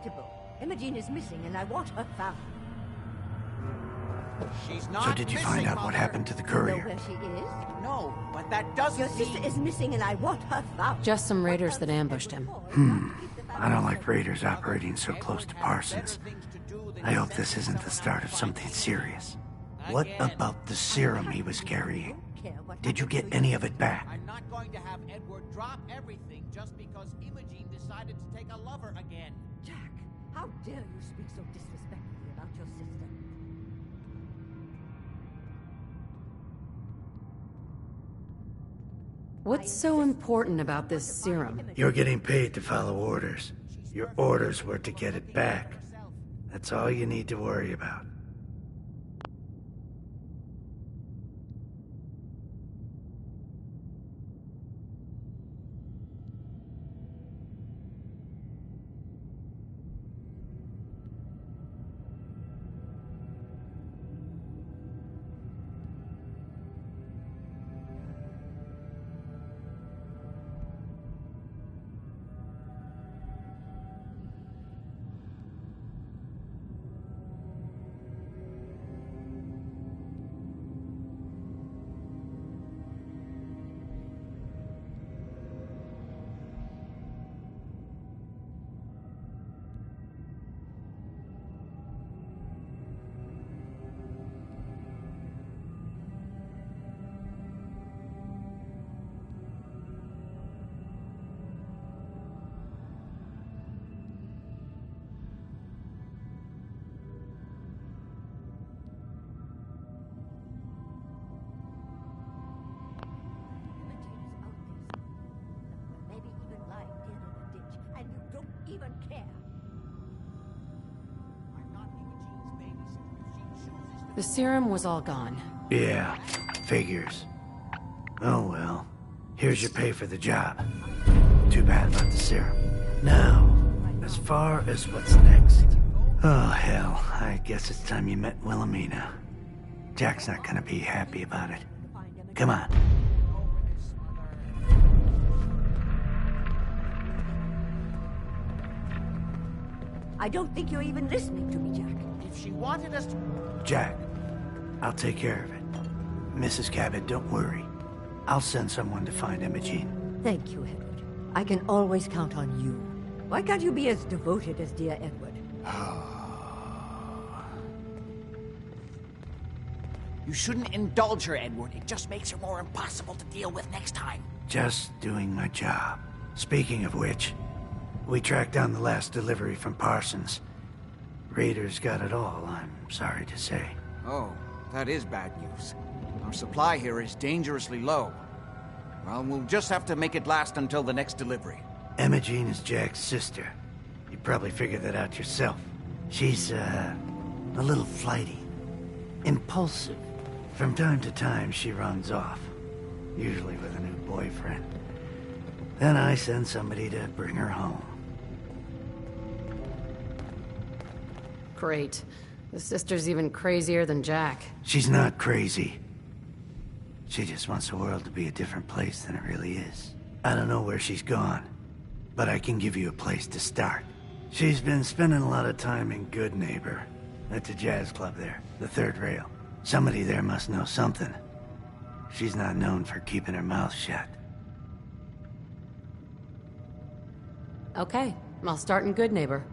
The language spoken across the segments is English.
unacceptable. Imogen is missing and I want her found. She's not So did you find out what happened to the courier? You know where she is? No, but that doesn't Your sister mean... is missing and I want her found. Just some raiders that ambushed him. I don't like raiders operating so close to Parsons. I hope this isn't the start of something serious. What about the serum he was carrying? Did you get any of it back? I'm not going to have Edward drop everything just because Imogen decided to take a lover again. Jack, how dare you speak so disrespectfully about your sister? What's so important about this serum? You're getting paid to follow orders. Your orders were to get it back. That's all you need to worry about. Maybe even lying dead in a ditch, and you don't even care. I'm not Imogen's babysitter if she chooses to... The serum was all gone. Yeah, figures. Oh well. Here's your pay for the job. Too bad about the serum. Now, as far as what's next. Oh hell, I guess it's time you met Wilhelmina. Jack's not gonna be happy about it. Come on. I don't think you're even listening to me, Jack. If she wanted us to... Jack, I'll take care of it. Mrs. Cabot, don't worry. I'll send someone to find Imogen. Thank you, Edward. I can always count on you. Why can't you be as devoted as dear Edward? You shouldn't indulge her, Edward. It just makes her more impossible to deal with next time. Just doing my job. Speaking of which, we tracked down the last delivery from Parsons. Raiders got it all, I'm sorry to say. Oh, that is bad news. Our supply here is dangerously low. Well, we'll just have to make it last until the next delivery. Imogen is Jack's sister. You probably figured that out yourself. She's, a little flighty. Impulsive. From time to time, she runs off. Usually with a new boyfriend. Then I send somebody to bring her home. Great. The sister's even crazier than Jack. She's not crazy. She just wants the world to be a different place than it really is. I don't know where she's gone, but I can give you a place to start. She's been spending a lot of time in Good Neighbor. That's a jazz club there, the third rail. Somebody there must know something. She's not known for keeping her mouth shut. Okay, I'll start in Good Neighbor.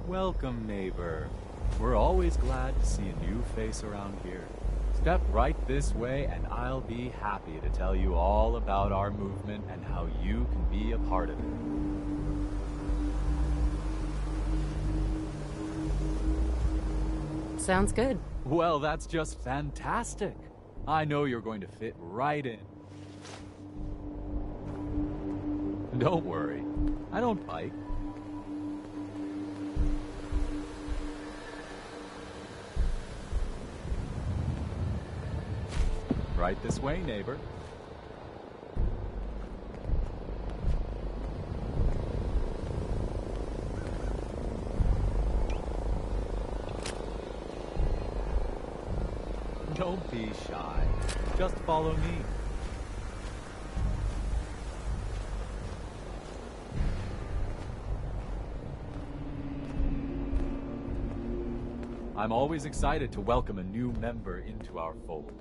Welcome, neighbor. We're always glad to see a new face around here. Step right this way and I'll be happy to tell you all about our movement and how you can be a part of it. Sounds good. Well, that's just fantastic. I know you're going to fit right in. Don't worry, I don't bite. Right this way, neighbor. Don't be shy. Just follow me. I'm always excited to welcome a new member into our fold.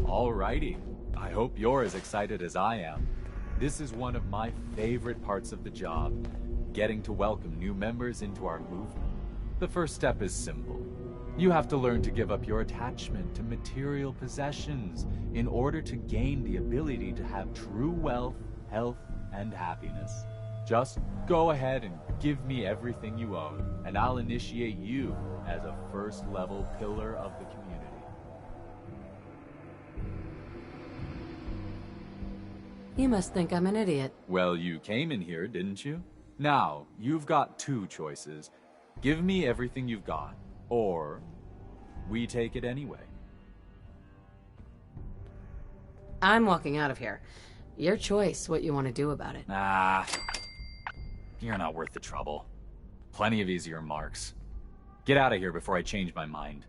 Alrighty. I hope you're as excited as I am. This is one of my favorite parts of the job, getting to welcome new members into our movement. The first step is simple. You have to learn to give up your attachment to material possessions in order to gain the ability to have true wealth, health, and happiness. Just go ahead and give me everything you own, and I'll initiate you as a first-level pillar of the community. You must think I'm an idiot. Well, you came in here, didn't you? Now, you've got two choices. Give me everything you've got, or we take it anyway. I'm walking out of here. Your choice what you want to do about it. Ah, you're not worth the trouble. Plenty of easier marks. Get out of here before I change my mind.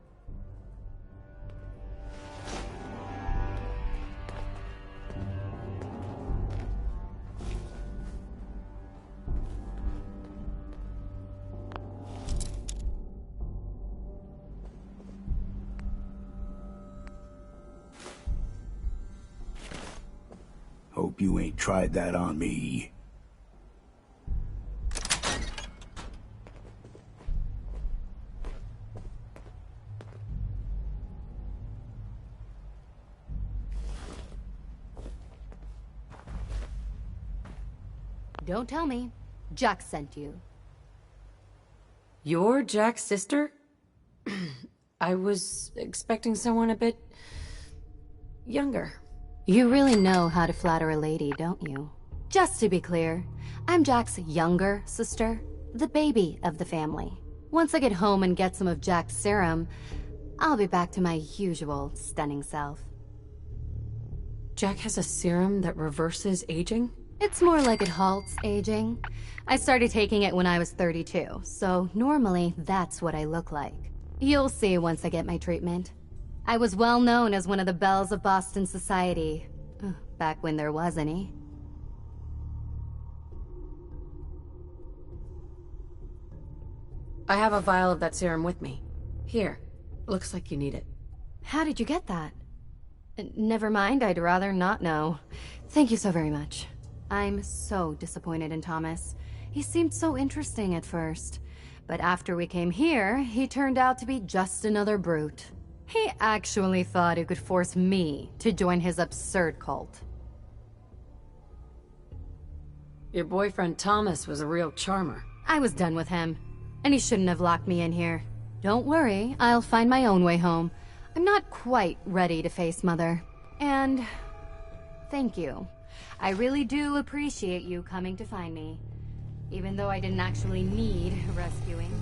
Hope you ain't tried that on me. Don't tell me. Jack sent you. You're Jack's sister? I was expecting someone a bit younger. You really know how to flatter a lady, don't you? Just to be clear, I'm Jack's younger sister, the baby of the family. Once I get home and get some of Jack's serum, I'll be back to my usual stunning self. Jack has a serum that reverses aging? It's more like it halts aging. I started taking it when I was 32, so normally that's what I look like. You'll see once I get my treatment. I was well known as one of the belles of Boston society, back when there was any. I have a vial of that serum with me. Here. Looks like you need it. How did you get that? Never mind, I'd rather not know. Thank you so very much. I'm so disappointed in Thomas. He seemed so interesting at first. But after we came here, he turned out to be just another brute. He actually thought he could force me to join his absurd cult. Your boyfriend Thomas was a real charmer. I was done with him, and he shouldn't have locked me in here. Don't worry, I'll find my own way home. I'm not quite ready to face Mother. And thank you. I really do appreciate you coming to find me, even though I didn't actually need rescuing.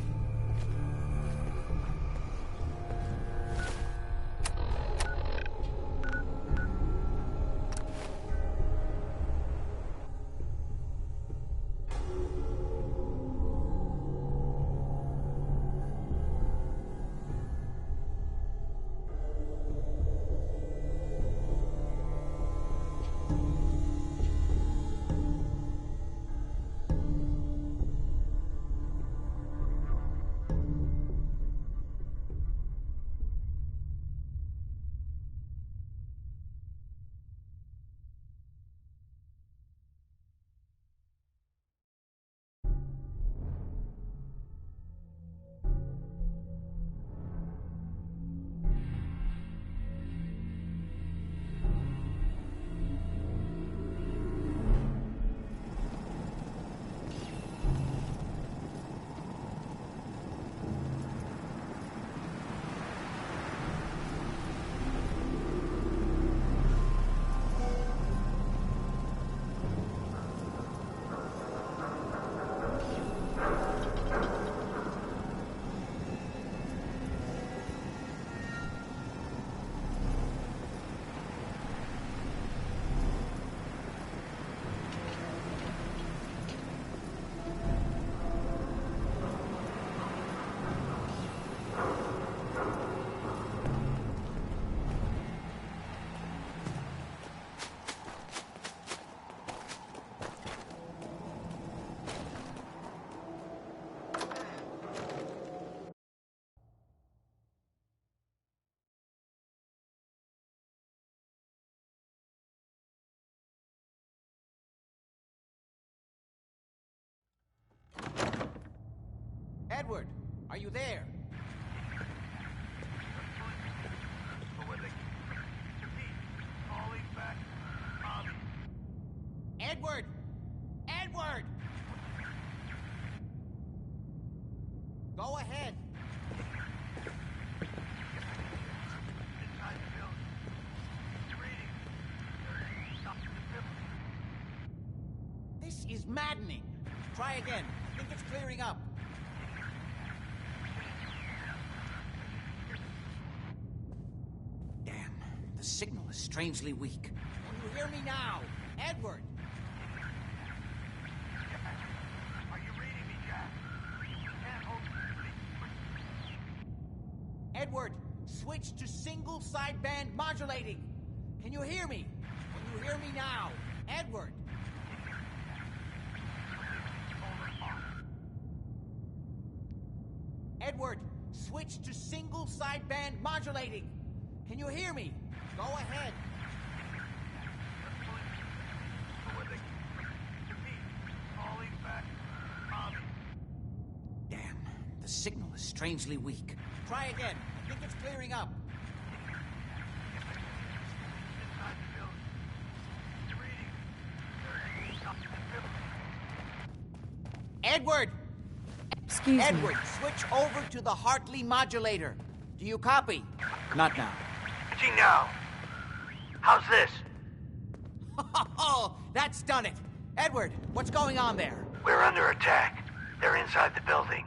Edward, are you there? Edward! Edward! Go ahead. This is maddening. Try again. I think it's clearing up. Damn, the signal is strangely weak. Can you hear me now? Edward! Are you reading me, Jack? Can't hold Edward, switch to single sideband modulating. Can you hear me? Can you hear me now? Edward! Edward, switch to single sideband modulating. Can you hear me? Go ahead. Damn, the signal is strangely weak. Try again. I think it's clearing up. Edward! Excuse me. Edward, switch over to the Hartley modulator. Do you copy? Not now. Gee, now. How's this? Oh, that's done it. Edward, what's going on there? We're under attack. They're inside the building.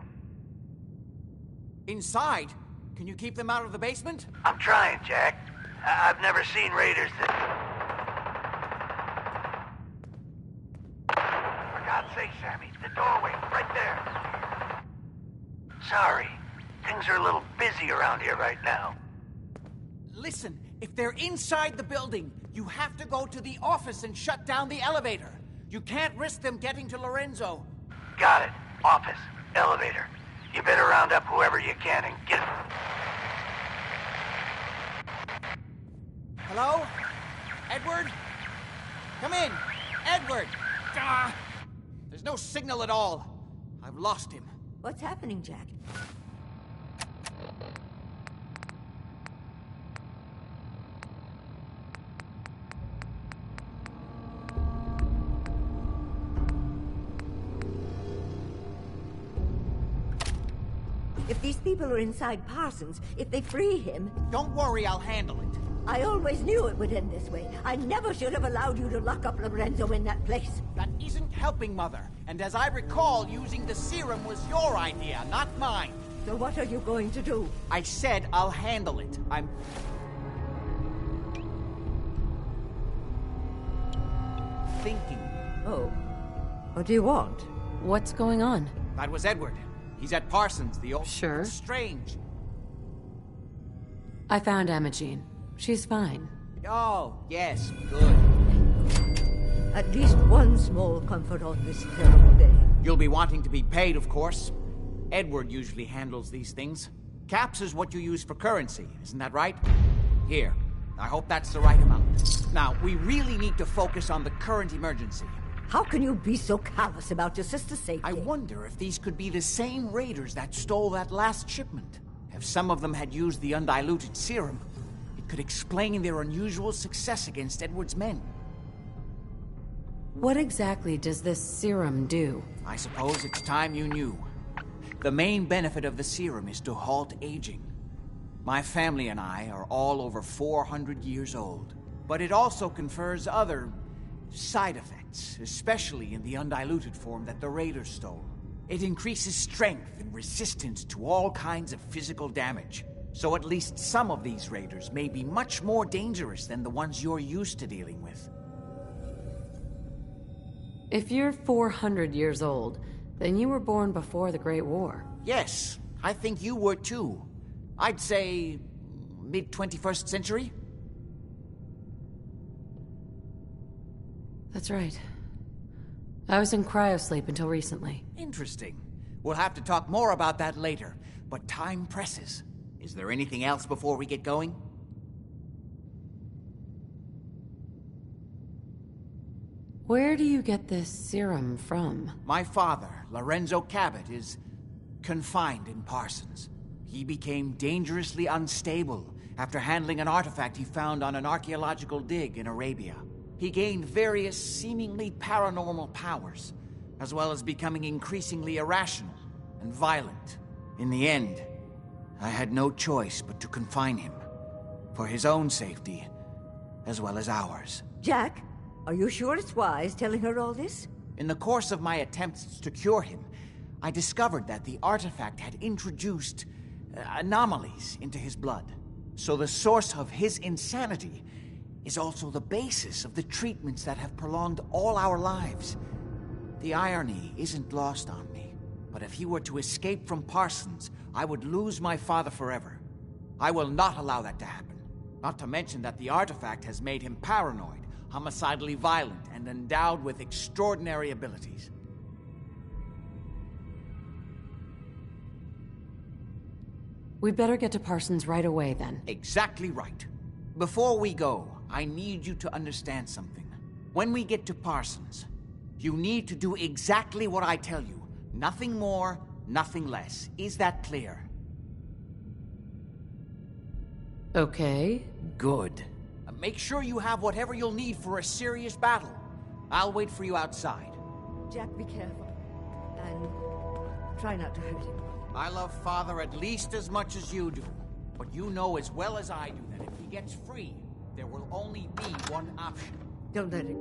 Inside? Can you keep them out of the basement? I'm trying, Jack. I've never seen raiders that... For God's sake, Sammy, the doorway, right there. Sorry. Things are a little busy around here right now. Listen, if they're inside the building, you have to go to the office and shut down the elevator. You can't risk them getting to Lorenzo. Got it. Office. Elevator. You better round up whoever you can and get... Hello? Edward? Come in. Edward! Ah! There's no signal at all. I've lost him. What's happening, Jack? If these people are inside Parsons, if they free him... Don't worry, I'll handle it. I always knew it would end this way. I never should have allowed you to lock up Lorenzo in that place. That isn't helping, Mother. And as I recall, using the serum was your idea, not mine. So what are you going to do? I said I'll handle it. I'm... thinking. Oh. What do you want? What's going on? That was Edward. He's at Parsons, the old... Sure. Strange. I found Imogene. She's fine. Oh, yes, good. At least one small comfort on this terrible day. You'll be wanting to be paid, of course. Edward usually handles these things. Caps is what you use for currency, isn't that right? Here. I hope that's the right amount. Now, we really need to focus on the current emergency. How can you be so callous about your sister's safety? I wonder if these could be the same raiders that stole that last shipment. If some of them had used the undiluted serum, it could explain their unusual success against Edward's men. What exactly does this serum do? I suppose it's time you knew. The main benefit of the serum is to halt aging. My family and I are all over 400 years old. But it also confers other side effects, especially in the undiluted form that the raiders stole. It increases strength and resistance to all kinds of physical damage. So at least some of these raiders may be much more dangerous than the ones you're used to dealing with. If you're 400 years old, then you were born before the Great War. Yes, I think you were too. I'd say mid-21st century? That's right. I was in cryosleep until recently. Interesting. We'll have to talk more about that later, but time presses. Is there anything else before we get going? Where do you get this serum from? My father, Lorenzo Cabot, is confined in Parsons. He became dangerously unstable after handling an artifact he found on an archaeological dig in Arabia. He gained various seemingly paranormal powers, as well as becoming increasingly irrational and violent. In the end, I had no choice but to confine him, for his own safety, as well as ours. Jack, are you sure it's wise telling her all this? In the course of my attempts to cure him, I discovered that the artifact had introduced anomalies into his blood. So the source of his insanity is also the basis of the treatments that have prolonged all our lives. The irony isn't lost on me, but if he were to escape from Parsons, I would lose my father forever. I will not allow that to happen. Not to mention that the artifact has made him paranoid, homicidally violent, and endowed with extraordinary abilities. We better get to Parsons right away, then. Exactly right. Before we go, I need you to understand something. When we get to Parsons, you need to do exactly what I tell you. Nothing more, nothing less. Is that clear? Okay. Good. Make sure you have whatever you'll need for a serious battle. I'll wait for you outside. Jack, be careful. And try not to hurt him. I love Father at least as much as you do. But you know as well as I do that if he gets free, there will only be one option. Don't let him.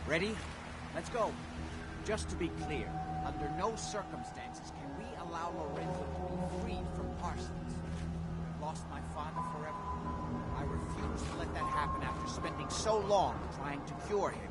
Ready? Let's go. Just to be clear, under no circumstances can we allow Lorenzo to be freed from Parsons. I've lost my father forever. I refuse to let that happen after spending so long trying to cure him.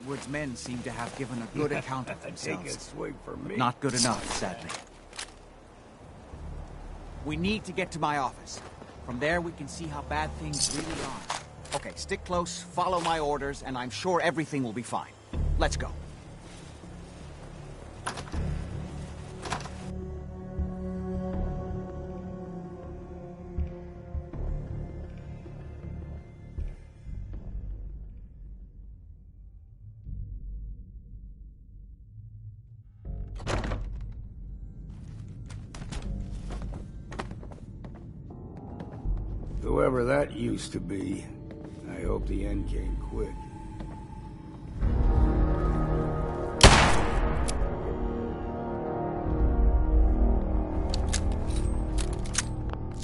Wood's men seem to have given a good account of themselves. Take a swig for me. But not good enough, sadly. We need to get to my office. From there, we can see how bad things really are. Okay, stick close, follow my orders, and I'm sure everything will be fine. Let's go. Whoever that used to be, I hope the end came quick.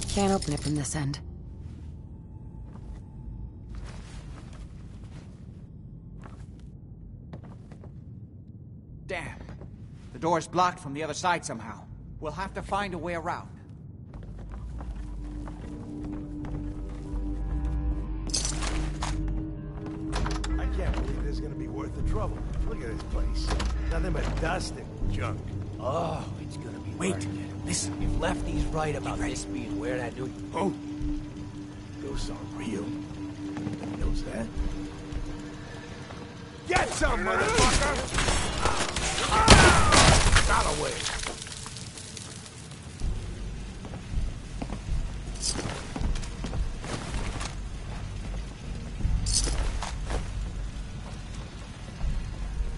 Can't open it from this end. Damn. The door's blocked from the other side somehow. We'll have to find a way around. worth the trouble. Look at this place. Nothing but dust and junk. Oh, it's gonna be Wait, worth it. listen. If Lefty's right about this being where that new... Oh, ghosts are real. He knows that. Get some, motherfucker! Got away.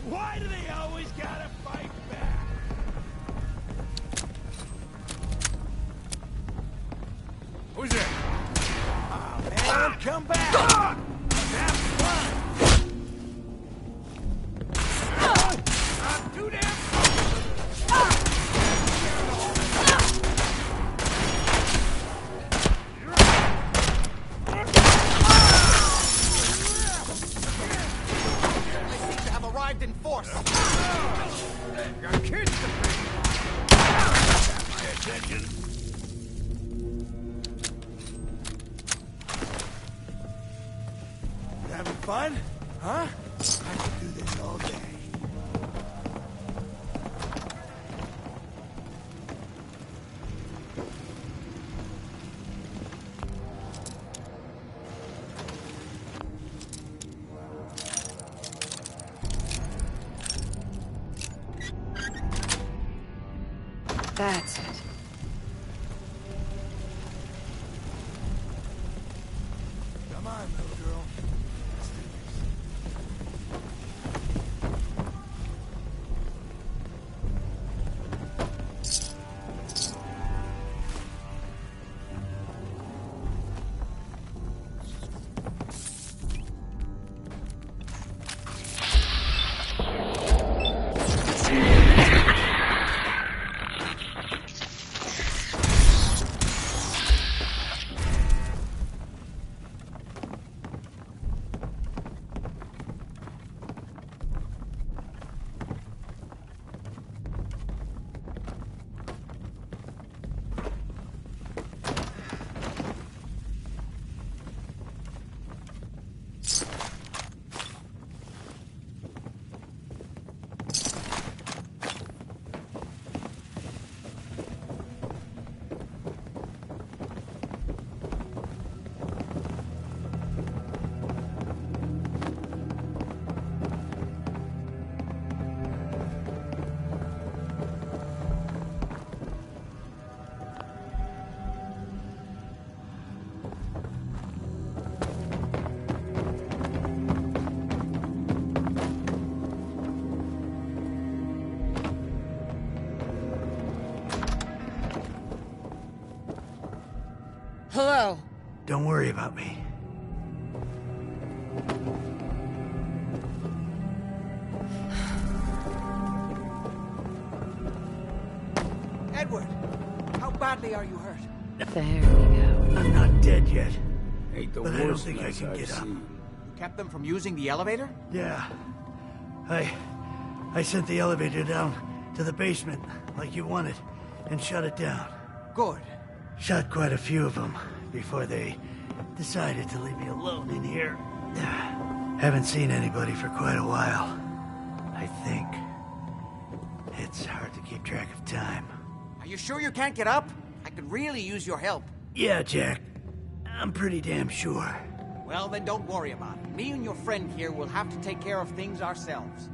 Why do they always gotta fight back? Who's that? Oh, man, come back! Have fun! I'm too damn They seem to have arrived in force. Got kids to pay. Pay attention. You having fun? Huh? I could do this all day. That's it. Come on, little girl. Let's do this. Hello. Don't worry about me. Edward, how badly are you hurt? There we go. I'm not dead yet, Ain't the but I don't worst think I mess can I've get up. seen. You kept them from using the elevator? Yeah. I sent the elevator down to the basement like you wanted and shut it down. Good. Shot quite a few of them before they decided to leave me alone in here. Haven't seen anybody for quite a while. I think. It's hard to keep track of time. Are you sure you can't get up? I could really use your help. Yeah, Jack. I'm pretty damn sure. Well, then don't worry about it. Me and your friend here will have to take care of things ourselves.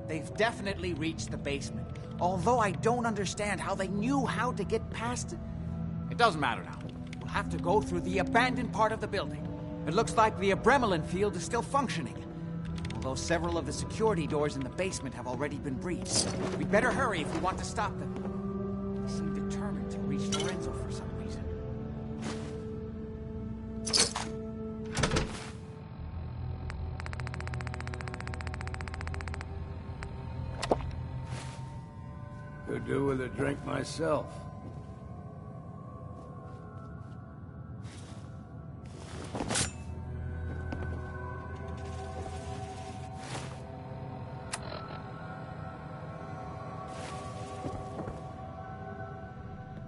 They've definitely reached the basement. Although I don't understand how they knew how to get past it. It doesn't matter now. We'll have to go through the abandoned part of the building. It looks like the Abremelin field is still functioning. Although several of the security doors in the basement have already been breached. We'd better hurry if we want to stop them. They seem determined to reach Lorenzo for some reason. Could do with a drink myself.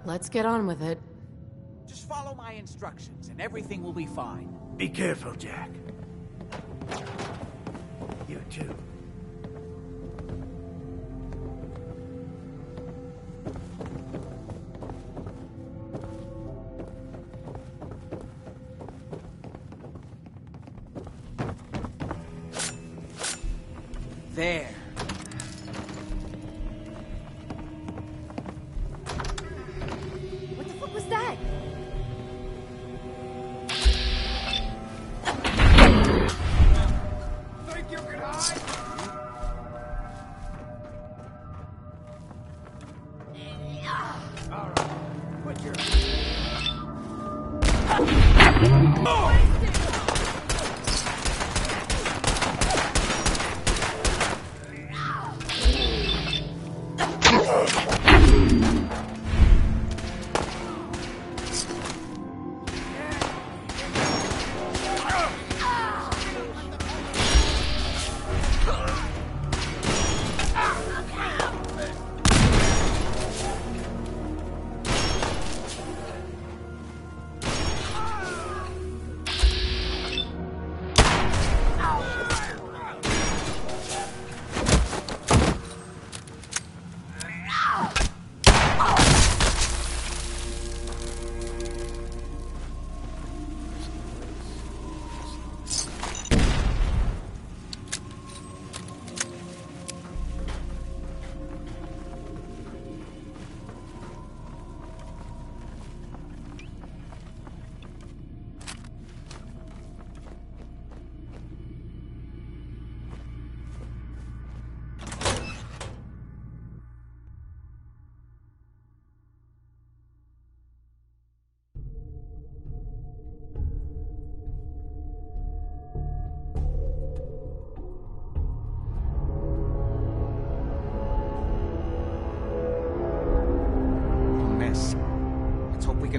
Let's get on with it. Just follow my instructions and everything will be fine. Be careful, Jack. too. There. What the fuck was that? Think you can hide? All right. Put your...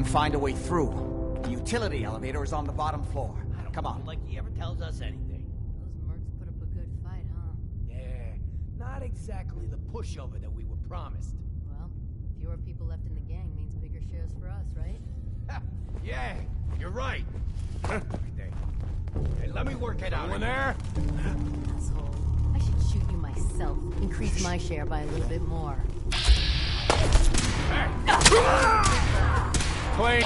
Find a way through. The utility elevator is on the bottom floor. Come on. Like he ever tells us anything. Those mercs put up a good fight, huh? Yeah, not exactly the pushover that we were promised. Well, fewer people left in the gang means bigger shares for us, right? Yeah, you're right. Hey, let me work it out. In there? Asshole. I should shoot you myself. Increase my share by a little bit more. Clean.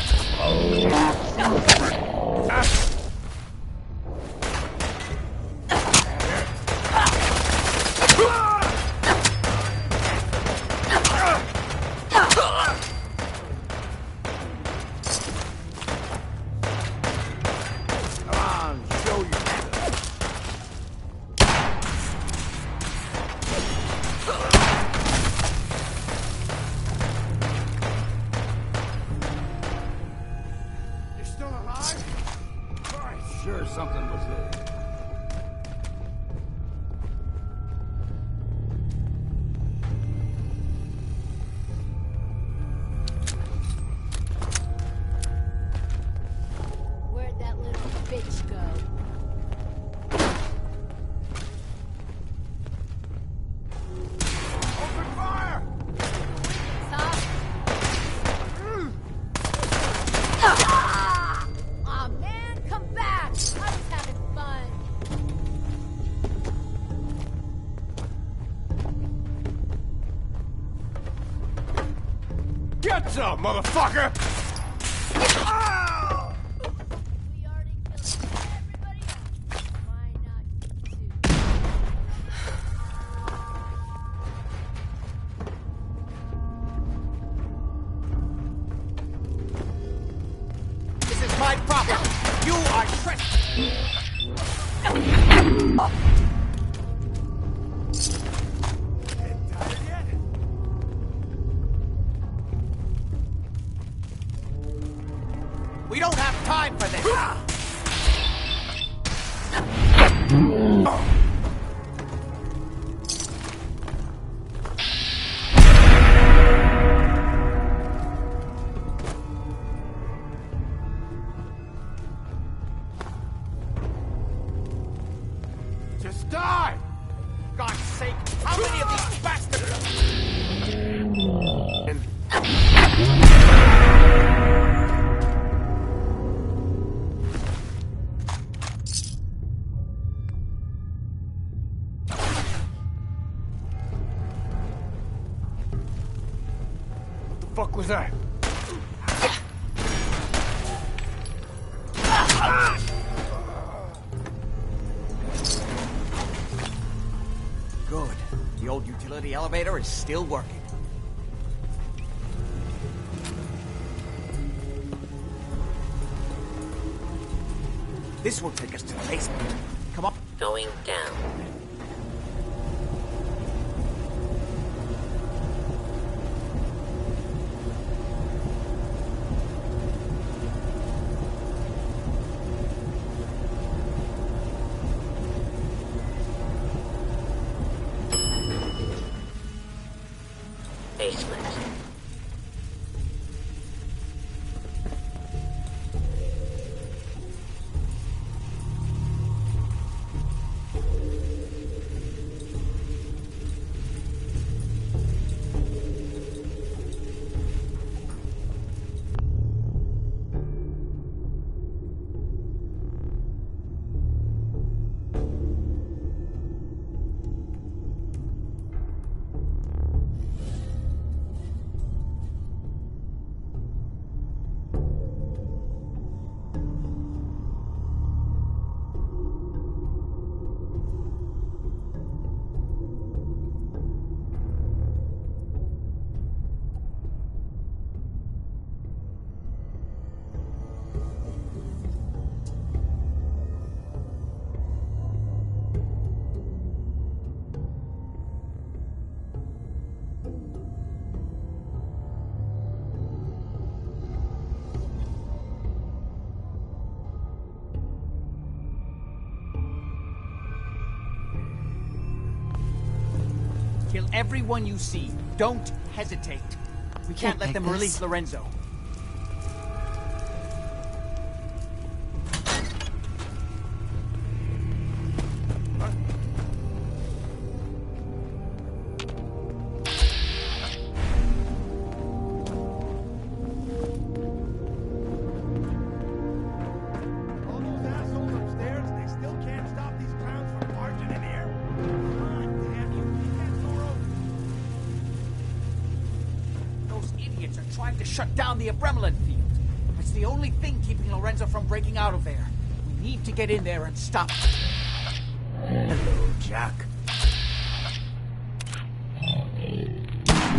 Something was there. Where'd that little bitch go? Open fire! Stop! Aw, man, come back! I was having fun. Get some, motherfucker! We already killed everybody else. Why not you two? This is my property. You are trespassing. We don't have time for this. Just die! God's sake, how many of these bastards? fuck was that? Good. The old utility elevator is still working. This will take us to the basement. Come on. Going down. Basement. Kill everyone you see. Don't hesitate. We can't let them release Lorenzo. Trying to shut down the Abremlin field. It's the only thing keeping Lorenzo from breaking out of there. We need to get in there and stop it. Hello, Jack.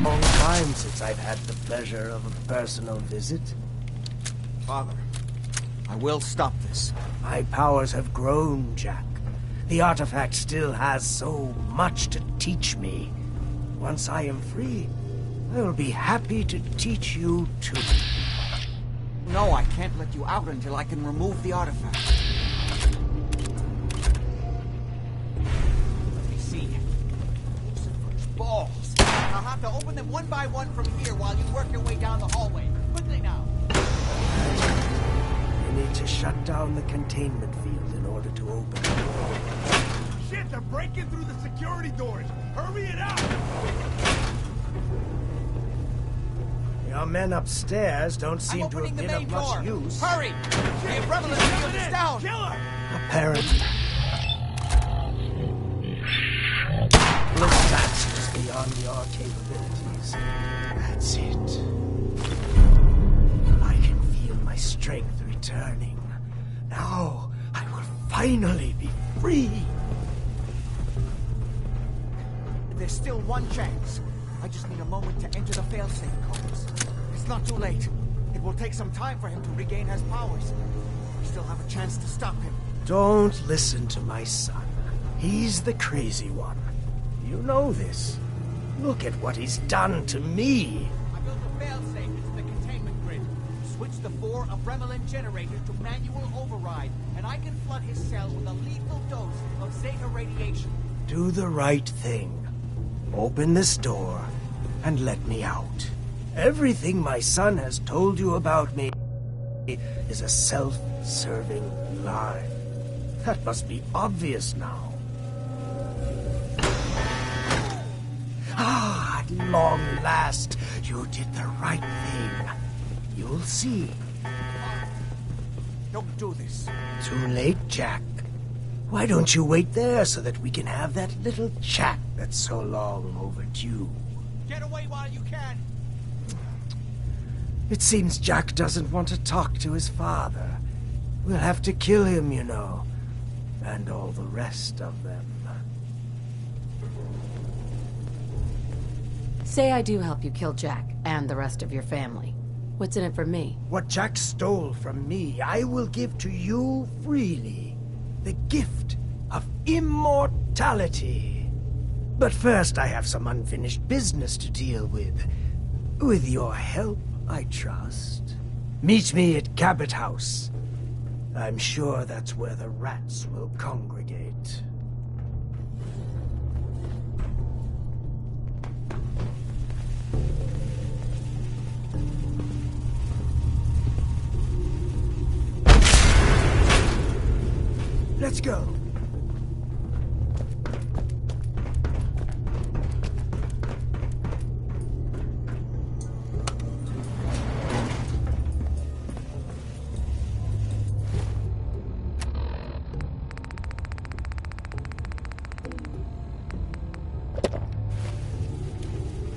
Long time since I've had the pleasure of a personal visit. Father, I will stop this. My powers have grown, Jack. The artifact still has so much to teach me. Once I am free, I will be happy to teach you too. No, I can't let you out until I can remove the artifact. Let me see. Lucifer's balls. I'll have to open them one by one from here while you work your way down the hallway. Quickly now. You need to shut down the containment field in order to open the door. Shit, they're breaking through the security doors. Hurry it up! Your men upstairs don't seem to have been of much use. Hurry! The Abremlin field is down! Kill her! Apparently. Look, that's beyond your capabilities. That's it. I can feel my strength returning. Now, I will finally be free. There's still one chance. I just need a moment to enter the failsafe codes. It's not too late. It will take some time for him to regain his powers. We still have a chance to stop him. Don't listen to my son. He's the crazy one. You know this. Look at what he's done to me. I built a failsafe into the containment grid. Switch the 4 Abremlin generators to manual override, and I can flood his cell with a lethal dose of Zeta radiation. Do the right thing. Open this door and let me out. Everything my son has told you about me is a self-serving lie. That must be obvious now. Ah, at long last, you did the right thing. You'll see. Don't do this. Too late, Jack. Why don't you wait there so that we can have that little chat that's so long overdue? Get away while you can. It seems Jack doesn't want to talk to his father. We'll have to kill him, you know. And all the rest of them. Say I do help you kill Jack and the rest of your family. What's in it for me? What Jack stole from me, I will give to you freely. The gift of immortality. But first I have some unfinished business to deal with. With your help, I trust. Meet me at Cabot House. I'm sure that's where the rats will congregate. Let's go.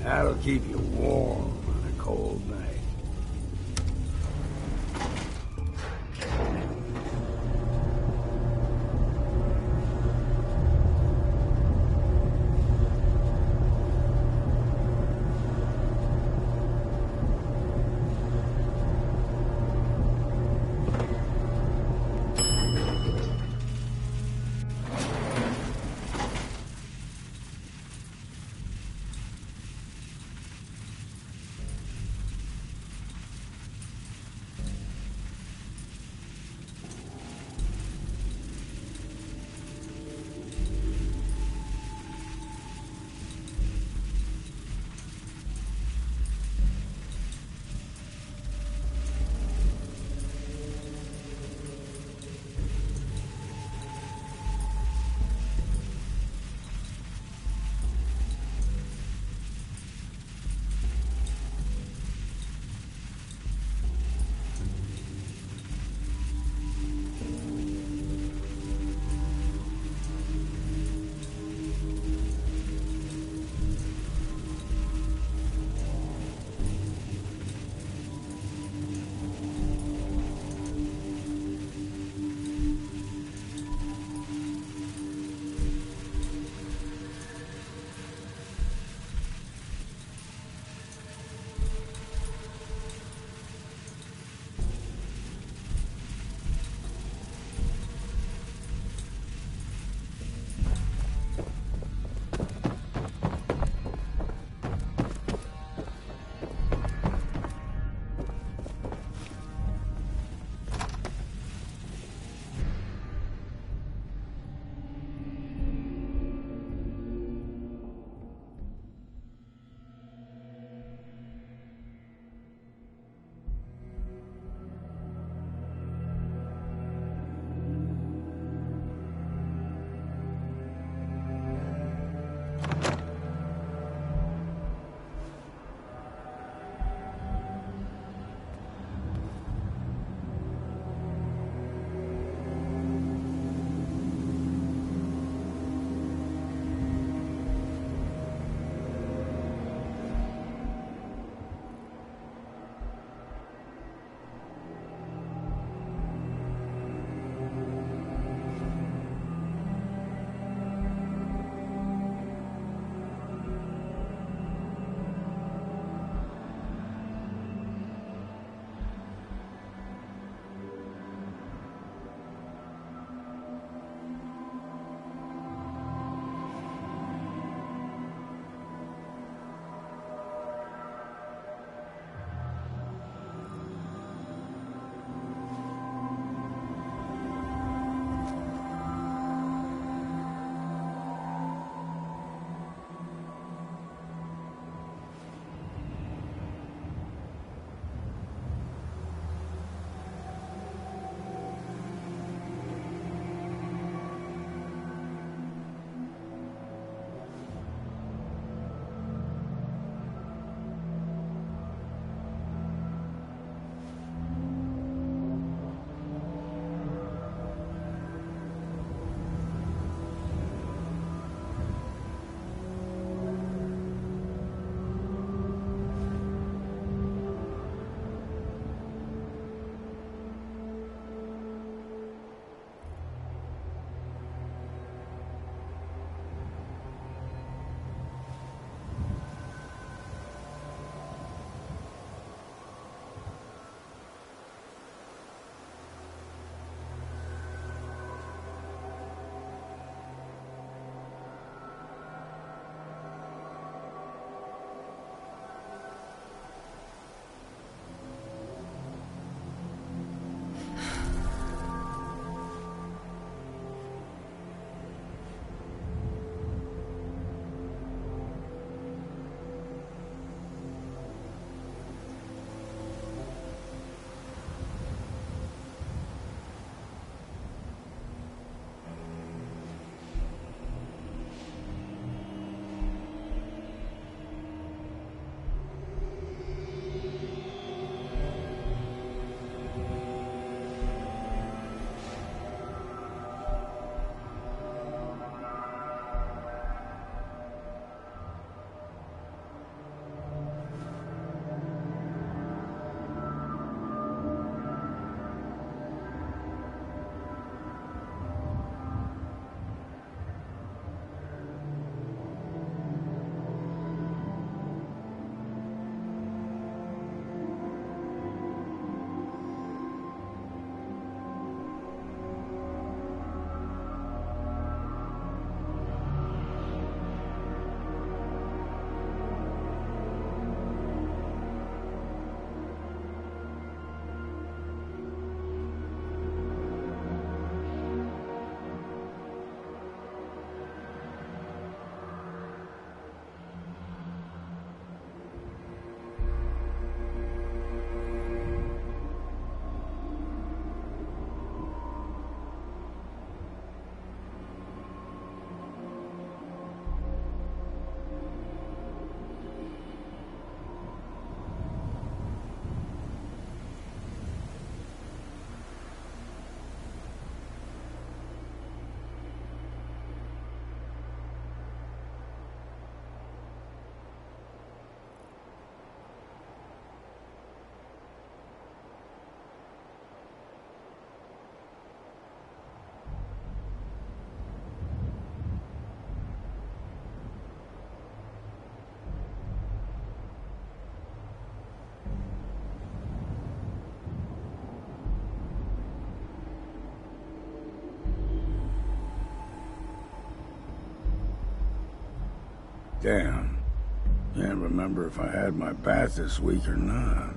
That'll keep you warm on a cold night. Damn. Can't remember if I had my bath this week or not.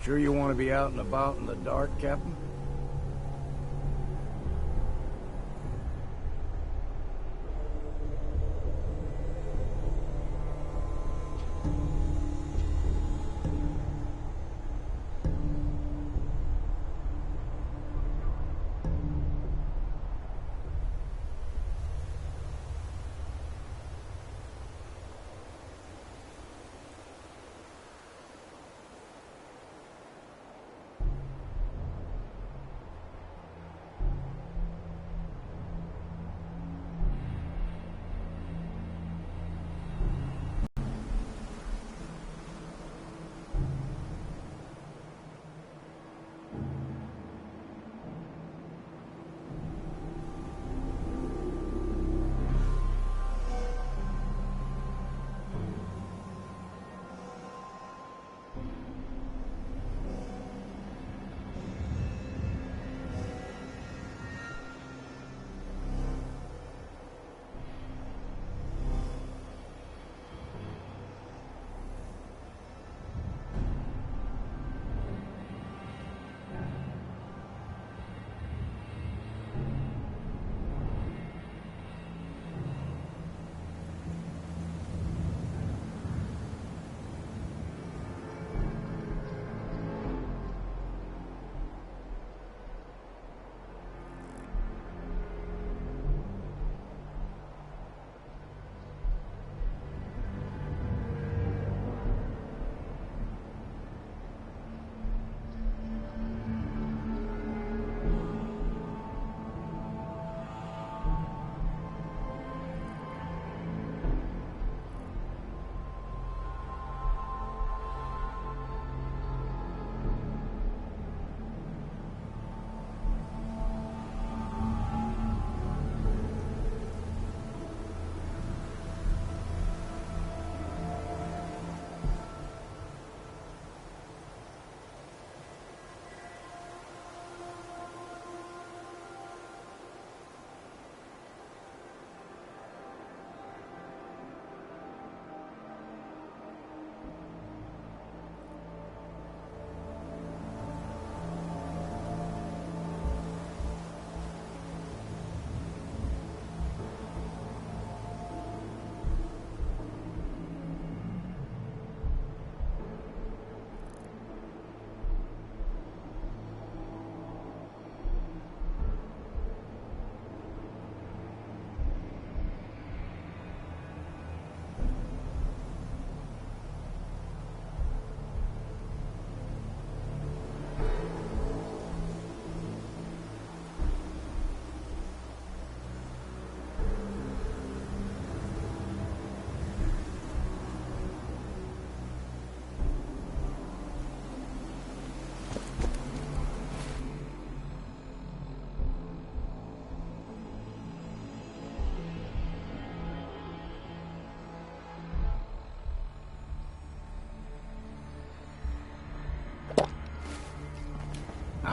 Sure you want to be out and about in the dark, Captain?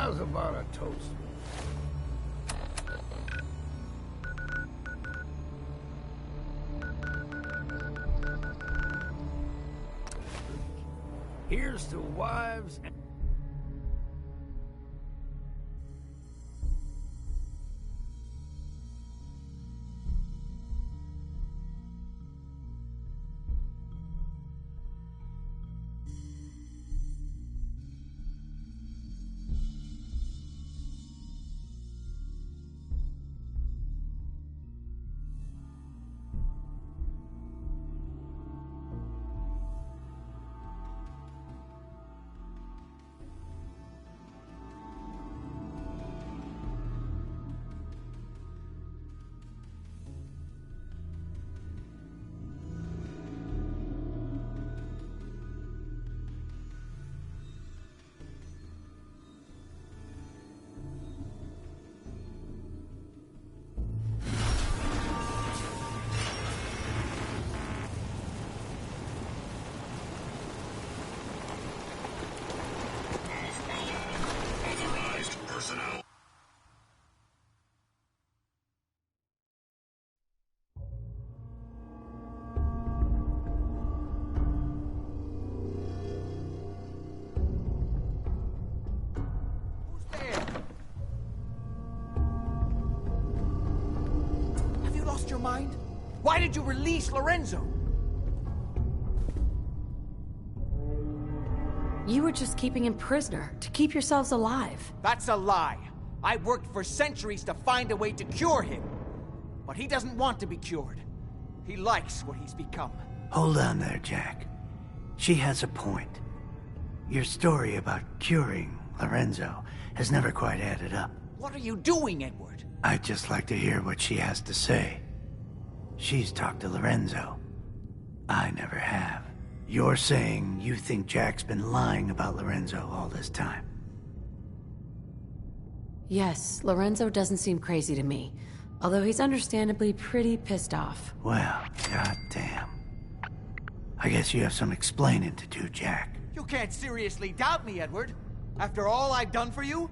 How's about a toast? Here's to wives and... Your mind? Why did you release Lorenzo? You were just keeping him prisoner to keep yourselves alive. That's a lie. I worked for centuries to find a way to cure him. But he doesn't want to be cured. He likes what he's become. Hold on there, Jack. She has a point. Your story about curing Lorenzo has never quite added up. What are you doing, Edward? I'd just like to hear what she has to say. She's talked to Lorenzo. I never have. You're saying you think Jack's been lying about Lorenzo all this time? Yes, Lorenzo doesn't seem crazy to me. Although he's understandably pretty pissed off. Well, goddamn. I guess you have some explaining to do, Jack. You can't seriously doubt me, Edward. After all I've done for you?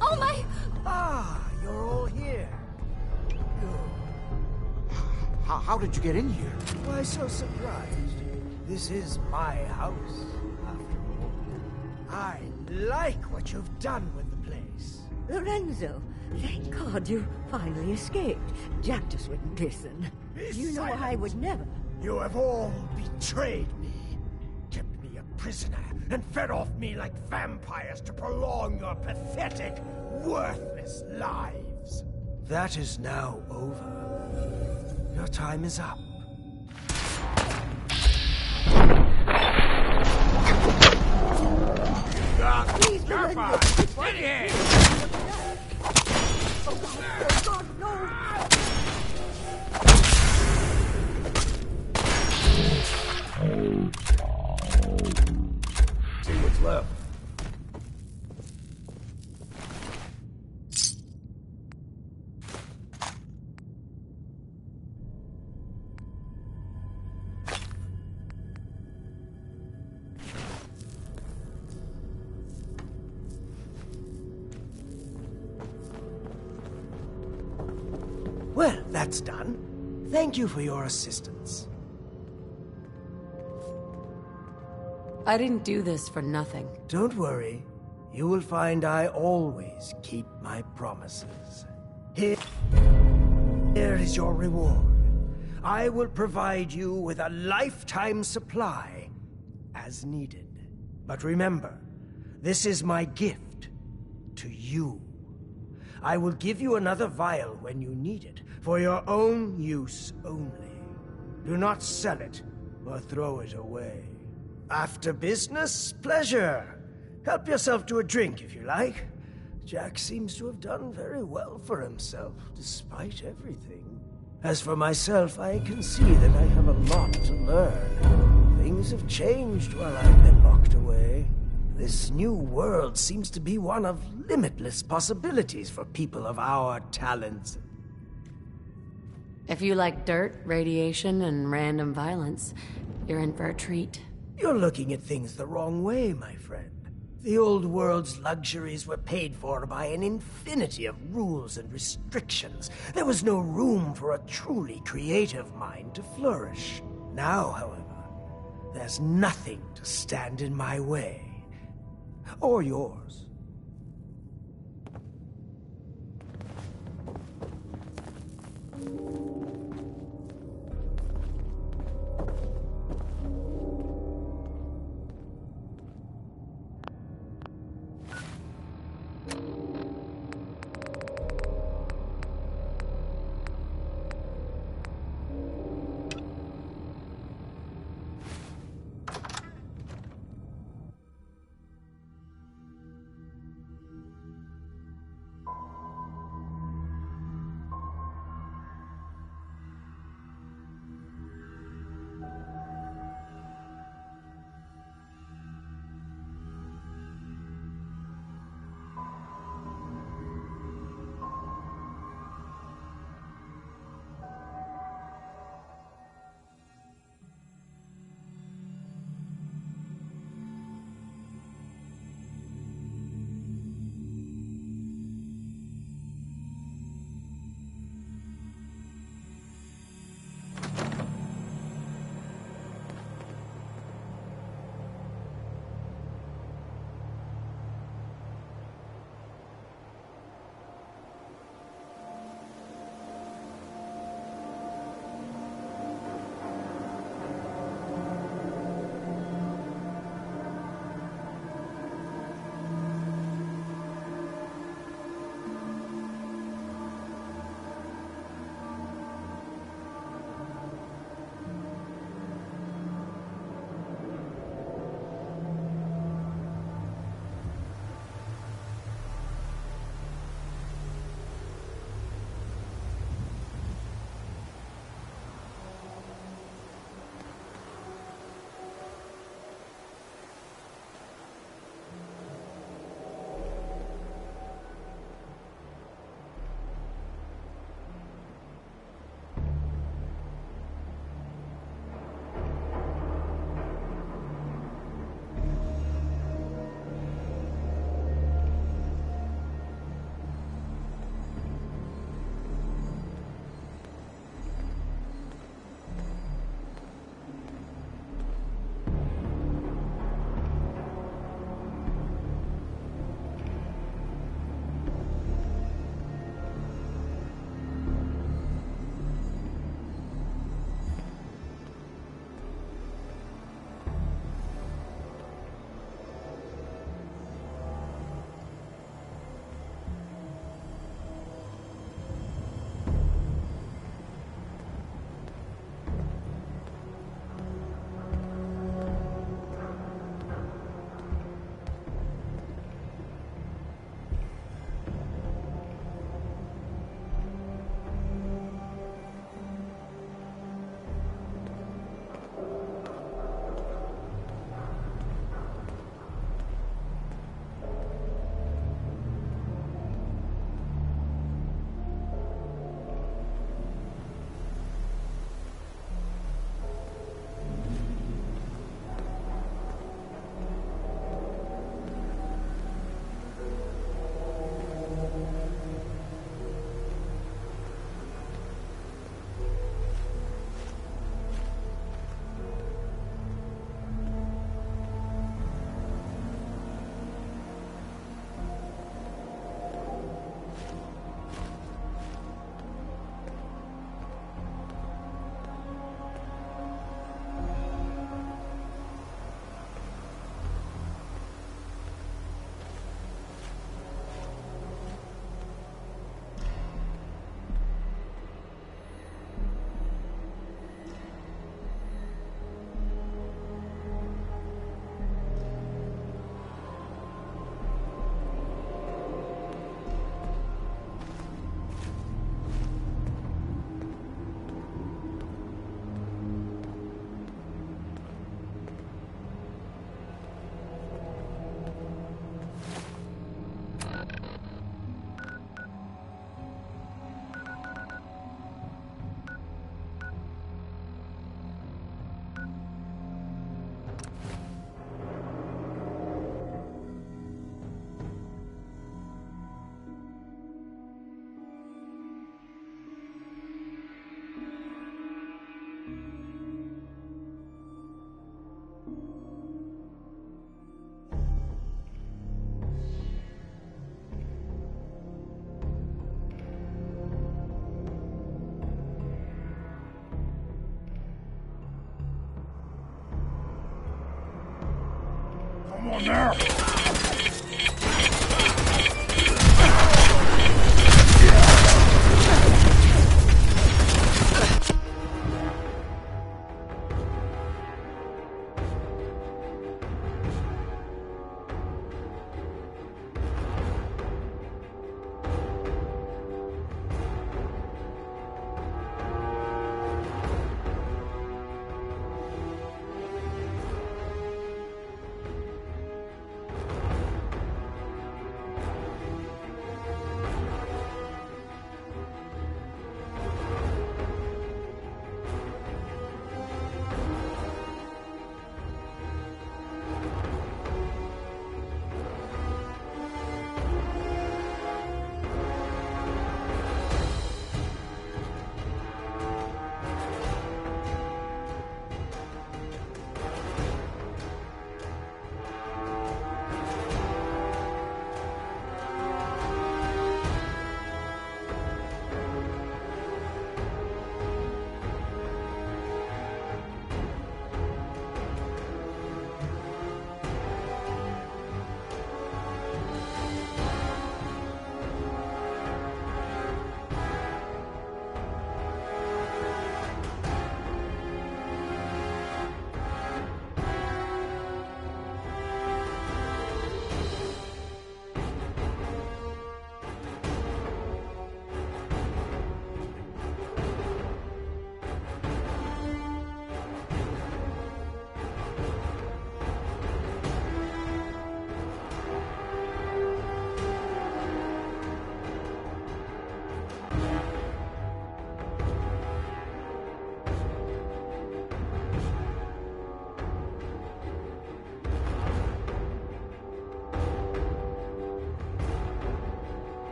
Oh my... Ah, you're all here. How did you get in here? Why so surprised? This is my house, after all. I like what you've done with the place. Lorenzo, thank God you finally escaped. Jack just wouldn't listen. You know I would never. You have all betrayed me, kept me a prisoner, and fed off me like vampires to prolong your pathetic, worthless lives. That is now over. Your time is up. Please, Lorenzo. Get here! Oh, God, no! See what's left. Well, that's done. Thank you for your assistance. I didn't do this for nothing. Don't worry. You will find I always keep my promises. Here is your reward. I will provide you with a lifetime supply, as needed. But remember, this is my gift to you. I will give you another vial when you need it, for your own use only. Do not sell it or throw it away. After business, pleasure. Help yourself to a drink if you like. Jack seems to have done very well for himself, despite everything. As for myself, I can see that I have a lot to learn. Things have changed while I've been locked away. This new world seems to be one of limitless possibilities for people of our talents. If you like dirt, radiation, and random violence, you're in for a treat. You're looking at things the wrong way, my friend. The old world's luxuries were paid for by an infinity of rules and restrictions. There was no room for a truly creative mind to flourish. Now, however, there's nothing to stand in my way. Or yours.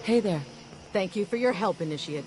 Hey there. Thank you for your help, Initiate.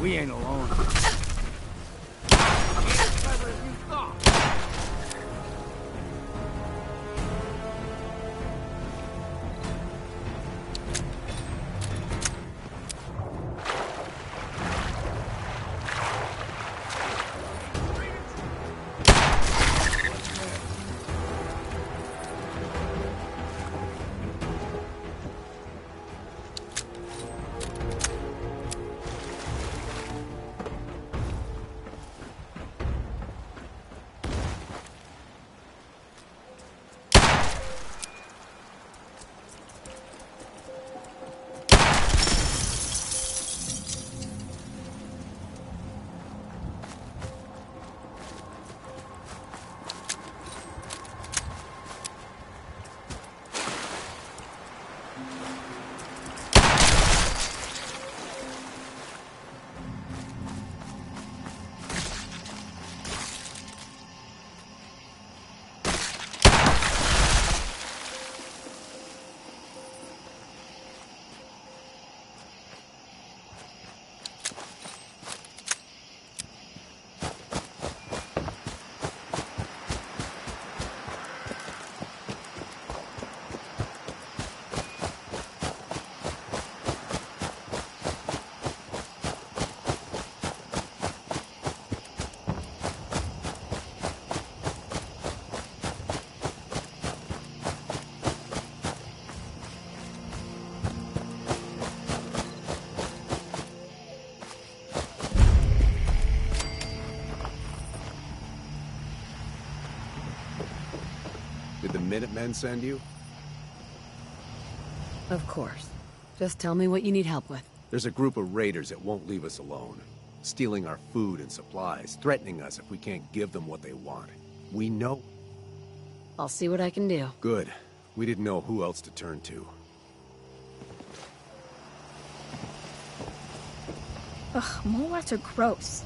We ain't alone. Ain't as clever as you thought. the Minutemen send you? Of course. Just tell me what you need help with. There's a group of raiders that won't leave us alone. Stealing our food and supplies, threatening us if we can't give them what they want. We know... I'll see what I can do. Good. We didn't know who else to turn to. Ugh, mole rats are gross.